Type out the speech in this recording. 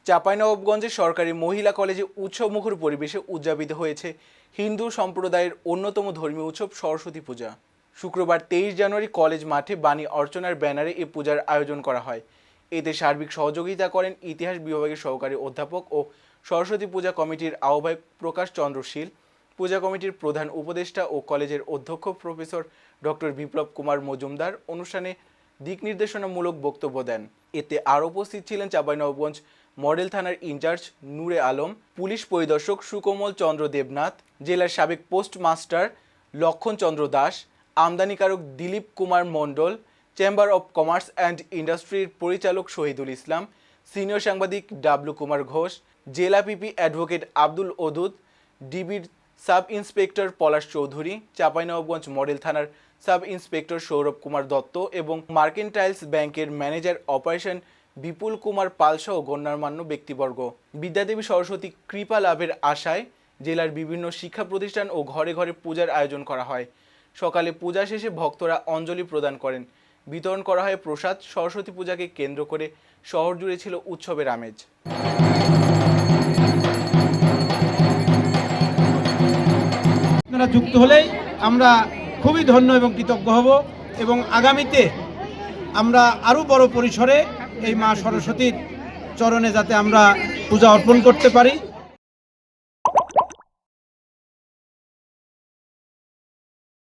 চাঁপাইনবাবগঞ্জের সরকারি মহিলা কলেজে উৎসবমুখর পরিবেশে উদযাপিত হয়েছে হিন্দু সম্প্রদায়ের অন্যতম ধর্মীয় উৎসব সরস্বতী পূজা। শুক্রবার 23 জানুয়ারি কলেজ মাঠে বাণী অর্চনার ব্যানারে এই পূজার আয়োজন করা হয়। এতে সার্বিক সহযোগিতা করেন ইতিহাস বিভাগের সহকারী অধ্যাপক ও সরস্বতী পূজা কমিটির আহ্বায়ক প্রকাশ চন্দ্র শীল, পূজা কমিটির প্রধান উপদেষ্টা ও কলেজের অধ্যক্ষ প্রফেসর ডক্টর বিপ্লব কুমার মজুমদার অনুষ্ঠানে দিক নির্দেশনামূলক বক্তব্য দেন। এতে আরও উপস্থিত ছিলেন চাঁপাইনবাবগঞ্জ মডেল থানার ইনচার্জ নূরে আলম, পুলিশ পরিদর্শক সুকোমল চন্দ্র দেবনাথ, জেলার সাবেক পোস্টমাস্টার লক্ষণ চন্দ্র দাস, আমদানিকারক Dilip Kumar Mondal, chamber of commerce and ইন্ডাস্ট্রির পরিচালক শহীদুল ইসলাম, সিনিয়র সাংবাদিক ডাবলু কুমার ঘোষ, জেলা পিপি অ্যাডভোকেট আব্দুল ওদুদ, ডিবির sub inspector Palash Chowdhury, Chapainawabganj model থানার সাব ইন্সপেক্টর সৌরভ কুমার দত্ত এবং মার্কেন্টাইলস ব্যাংকের ম্যানেজার অপারেশন বিপুল কুমার পালসহ গণ্যমান্য ব্যক্তিবর্গ। বিদ্যাদেবী সরস্বতী কৃপা লাভের আশায় জেলার বিভিন্ন শিক্ষা প্রতিষ্ঠান ও ঘরে ঘরে পূজার আয়োজন করা হয়। সকালে পূজা শেষে ভক্তরা অঞ্জলি প্রদান করেন। বিতরণ করা হয় প্রসাদ। সরস্বতী পূজাকে কেন্দ্র করে শহর জুড়ে ছিল উৎসবের আমেজ। আপনারা যুক্ত হলেই আমরা খুবই ধন্য এবং কৃতজ্ঞ হব এবং আগামীতে আমরা আরও বড় পরিসরে এই মা সরস্বতীর চরণে যাতে আমরা পূজা অর্পণ করতে পারি।